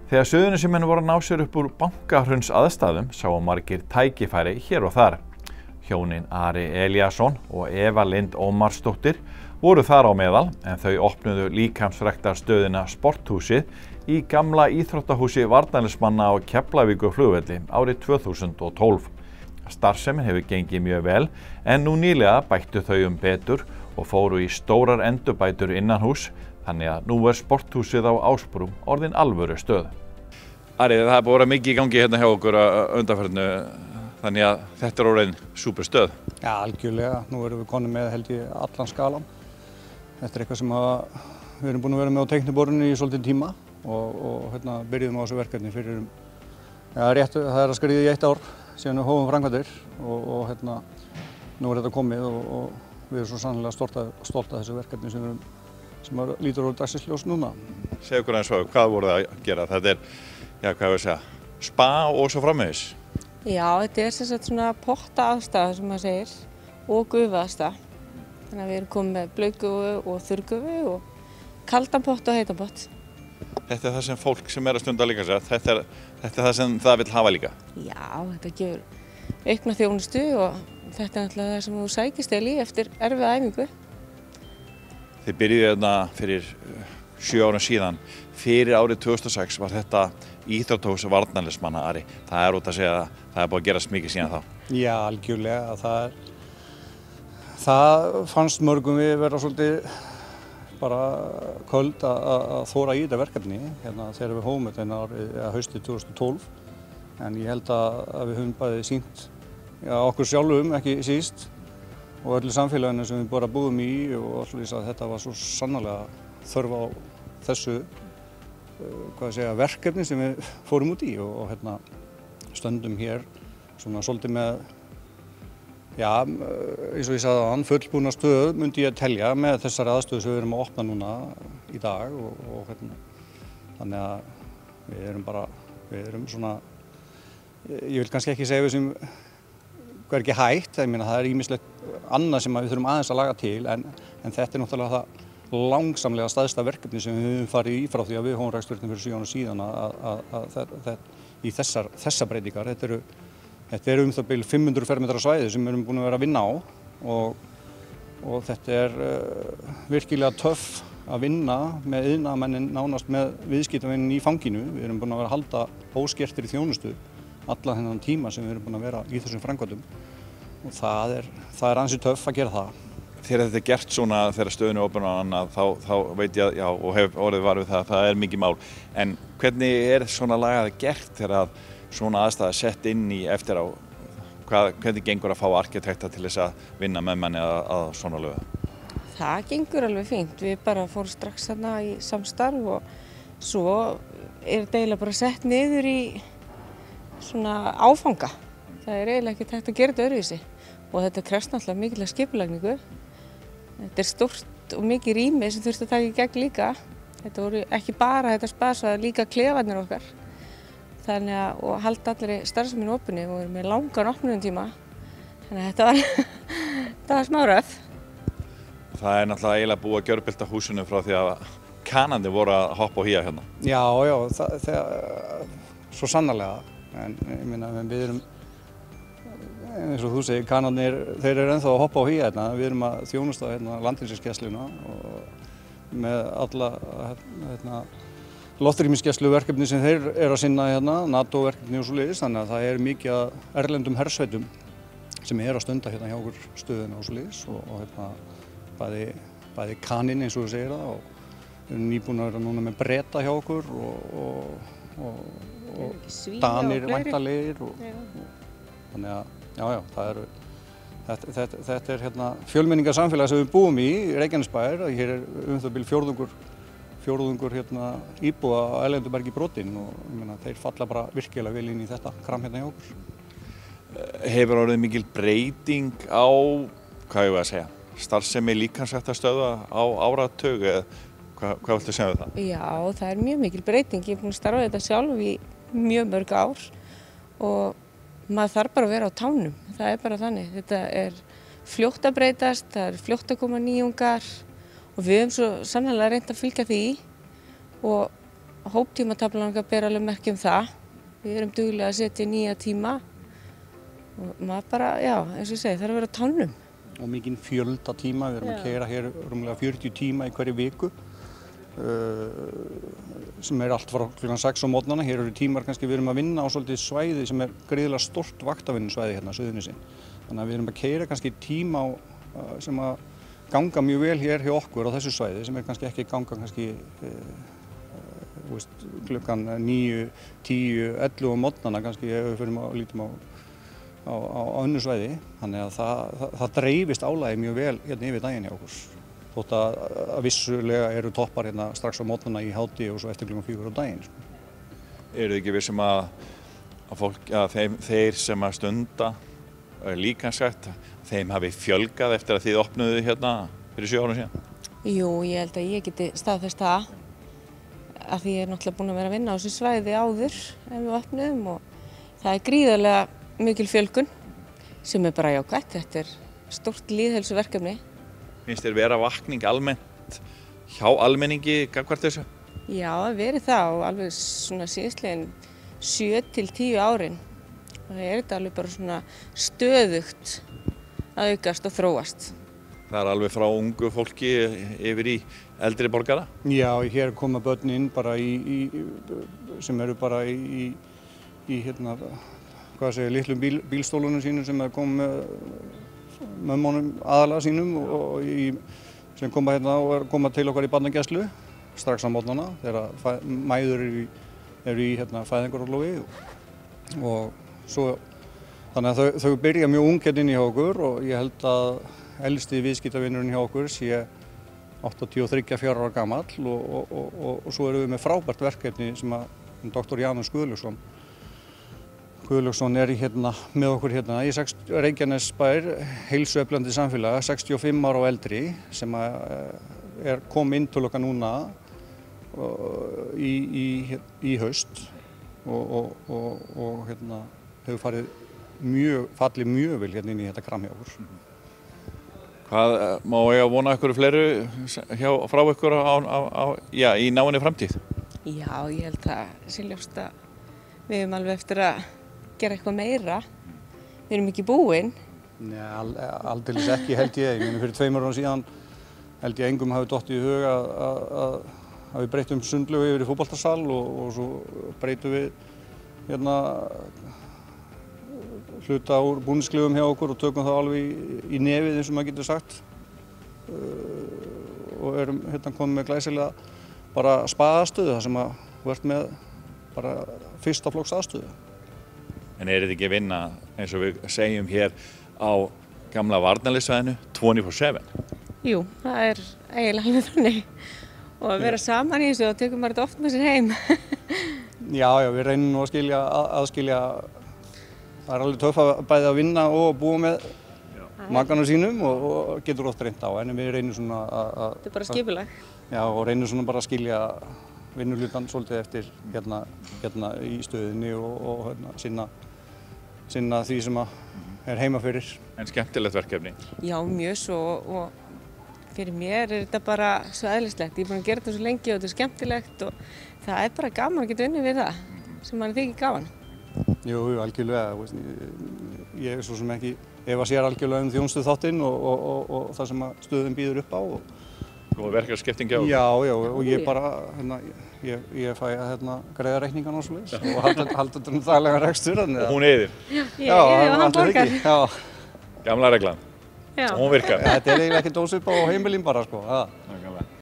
Þegar Suðurnesjamenn voru að ná sér upp úr bankahruns aðstæðum sáu margir tækifæri hér og þar. Hjónin Ari Elíasson og Eva Lind Ómarsdóttir voru þar á meðal en þau opnuðu líkamsræktarstöðina Sporthúsið í gamla íþróttahúsi varnarliðsmanna á Keflavíkurflugvelli árið 2012. Starfsemin hefur gengið mjög vel en nú nýlega bættu þau betur og fóru í stórar endurbætur innanhús, þannig að nú Sporthúsið á Ásbrú orðin alvöru stöð. Ari, það er búið að vera mikið í gangi hérna hjá okkur að undanförnu, þannig að þetta er orðin súper stöð. Já, algjörlega. Nú erum við konum með held ég allan skalan. Þetta er eitthvað sem við erum búin að vera með á teikniborðinu í svolítinn tíma og byrjuðum á þessu verkefni fyrir það er að skriða í 1 ár síðan við hófum framkvæmdir og nú er þetta komið og við erum svo sannlega stolt af þessu verkefni sem lítur úr dagsins ljós núna. Segðu okkur aðeins frá, hvað voruð að gera? Þetta er, hvað ég segja, spa og svo framvegis? Já, þetta er sem sagt svona pottaaðstaða sem maður segir og gufuaðstaða. Þannig að við erum komið með blautgufu og þurrgufu og kaldan pott og heitan pott. Þetta er það sem fólk sem er að stunda líka sér, þetta er það sem það vill hafa líka? Já, þetta gefur aukna þjónustu og þetta er náttúrulega það sem þú sækist í eftir erfiða æfingu. Þið byrjuðu hérna fyrir 7 árum síðan. Fyrir árið 2006 var þetta íþróttahús varnarliðsmanna, Ari. Það er út að segja að það er búið að gerast mikið síðan þá. Já, algjörlega. Það fannst mörgum við vera svolítið bara köld að þóra í þetta verkefni þegar við hófum þetta haustið 2012. En ég held að við höfum bæði sýnt okkur sjálfum, ekki síst, og öllu samfélaginu sem við bara búum í og allir að þetta var svo sannarlega þörf á þessu verkefni sem við fórum út í og stöndum hér svona svolítið með eins og ég sagði áðan, fullbúna stöð myndi ég telja með þessari aðstöðu sem við erum að opna núna í dag og þannig að við erum svona, ég vil kannski ekki segja við sem hvað er ekki hægt, ég meina það er ýmislegt annað sem við þurfum aðeins að laga til en þetta er náttúrulega það langsamlega stærsta verkefni sem við höfum farið í frá því að við hófum reksturinn fyrir 7 árum síðan í þessar breytingar. Þetta eru það bil 500 fermetra svæði sem við erum búin að vera að vinna á og þetta er virkilega töff að vinna með iðnaðarmennin nánast með viðskiptavinnin í fanginu. Við erum búin að vera að halda óskertri þjónustu allan þennan tíma sem við erum búin að vera í þessum framkvæmdum og það er ansi töff að gera það. Þegar þetta er gert svona þegar stöðin er opin og annað þá veit ég og hef orðið var við það er mikið mál. En hvernig er svona lagað gert þegar svona aðstæða sett inn í eftir á? Hvernig gengur að fá arkitekta til þess að vinna með manni að svona lögu? Það gengur alveg fínt. Við bara fórum strax þarna í samstarf og svo er þetta eiginlega bara sett niður í svona áfanga. Það er eiginlega ekki hægt að gera þetta öðruvísi og þetta krefst náttúrulega mikilvæg skipulagningu. Þetta er stórt og mikið rými sem þurfti að taka í gegn líka. Þetta voru ekki bara þetta spasvað, líka klefarnir okkar. Þannig að og halda allri starfseminni opinni og við erum með langan opnunartíma. Þannig að þetta var smá röð. Það er náttúrulega eiginlega búið að gjörbylta húsinu frá því að kanandi voru að hoppa og hía hérna. Já, svo sannarlega. En ég meina við erum, eins og þú segir, kanarnir, þeir eru ennþá að hoppa og hía hérna. Við erum að þjónusta landhelgisgæsluna og með alla loftrýmisgæsluverkefni sem þeir eru að sinna hérna, NATO-verkefni og svoleiðis, þannig að það er mikið af erlendum hersveitum sem eru að stunda hérna hjá okkur stöðina og svoleiðis og bæði kaninn eins og þú segir það og við erum nýbúin að vera núna með Breta hjá okkur og Danir væntanlegir og þannig að þetta er fjölmenningarsamfélag sem við búum í Reykjanesbær. Hér er það bil fjórðungur íbúa á Erlendubergi brotinn og ég meina þeir falla bara virkilega vel inn í þetta kram hérna hjá okkur. Hefur orðið mikil breyting á, hvað ég að segja, starfsemi líkamsræktarstöðva á áratug eða hvað viltu segja við það? Já, það er mjög mikil breyting. Ég er búin að starfa þetta sjálf í mjög mörg ár og maður þarf bara að vera á tánum. Það er bara þannig. Þetta er fljótt að breytast, það er fljótt að koma nýjungar og við höfum svo sannarlega reynt að fylgja því og hóptímataflan okkar ber alveg merki það. Við erum duglega að setja nýja tíma og maður bara, já, eins og ég segi, þarf að vera á tánum. Og mikinn fjölda tíma, við erum að keyra hér rúmlega 40 tíma í hverju viku sem allt frá klukkan 6 á morgnana. Hér eru tímar kannski við erum að vinna á svolítið svæði sem gríðarlega stórt vaktavinnusvæði hérna á Suðurnesin. Þannig að við erum að keyra kannski tíma sem að ganga mjög vel hér hjá okkur á þessu svæði sem kannski ekki ganga kannski klukkan 9, 10, 11 á morgnana kannski ef við fyrir að lítum á önnur svæði. Þannig að það dreifist álagið mjög vel hérna yfir daginn hjá okkur. Þótt að vissulega eru toppar hérna strax á morgnana í hádegi og svo eftir klukkan 4 á daginn. Eru þið ekki vissum að þeir sem að stunda líkamsrækt, þeim hafi fjölgað eftir að þið opnuðu hérna fyrir 7 árum síðan? Jú, ég held að ég geti staðfest það að því ég er náttúrulega búin að vera að vinna á þessu svæði áður en við opnuðum og það er gríðarlega mikil fjölgun sem bara jákvætt. Þetta er stórt lýðheilsuverkefni. Finnst þér vera vakning almennt hjá almenningi gagnvart þessu? Já, verið það og alveg svona síðastliðin 7 til 10 árin. Það er þetta alveg bara svona stöðugt að aukast og þróast. Það er alveg frá ungu fólki yfir í eldri borgara? Já, hér koma börn inn bara sem eru bara í hérna, hvað segir, litlum bílstólunum sínum sem koma með mömmunum aðalega sínum og sem koma hérna og koma til okkar í barnagæslu strax á morgnana þegar mæður eru í hérna, fæðingarorlofi og svo þannig að þau byrja mjög ung hérna inn í hjá okkur og ég held að elsti viðskiptavinurinn hjá okkur sé 83 ára gamall og svo erum við með frábært verkefni sem að Dr. Janus Guðlaugsson er hérna, með okkur hérna í Reykjanesbær, heilsueflandi samfélag, 65 ára og eldri sem kom inn til okkar núna í haust og hérna hefur fallið mjög vel hérna inn í þetta kram hjá okkur. Hvað má ég að vona ykkur fleiru frá ykkur í náinni framtíð? Já, ég held að sé ljóst að við höfum alveg eftir að gera eitthvað meira. Við erum ekki búin. Nei, aldeilis ekki held ég. Fyrir 2 árum síðan held ég engum hafi dottið í hug að við breytum sundlaugu yfir í fótboltasal og svo breytum við hérna hluta úr búningsklefum hjá okkur og tökum það alveg í nefið eins og maður getur sagt og erum hérna komið með glæsilega bara spaðastöðu þar sem að þú ert með bara fyrsta flokks aðstöðu. En er þetta ekki að vinna eins og við segjum hér á gamla varnarliðssvæðinu 24/7? Jú, það er eiginlega alveg þannig og að vera saman í þessu og tekum maður þetta oft með sér heim. Já, við reynum nú að aðskilja. Það er alveg töff að bæði að vinna og búa með makanum sínum og getur oft reynt á, en við reynum svona að... Þetta er bara skipulag. Já, og reynum svona bara að skilja vinnuhlutan svolítið eftir hérna í stöðinni og hérna, sinna því sem er heima fyrir. En skemmtilegt verkefni? Já, mjög svo og fyrir mér er þetta bara svo eðlislegt. Ég er búin að gera þetta svo lengi og þetta er skemmtilegt og það er bara gaman að geta unnið við það sem mann þykir gaman. Jú, algjörlega. Ég er svo sem ekki efast algjörlega þjónustu þáttinn og það sem stöðin býður upp á. Og verkaskipting hjá? Já, og ég bara, ég fæ að greiða reikningan og svoleiðis og halda þetta daglega rekstur. Og hún eyðir? Já, og hann borgar. Gamla reglan. Já. Og hún virkar? Þetta er eiginlega ekki dósip á heimilin bara, sko.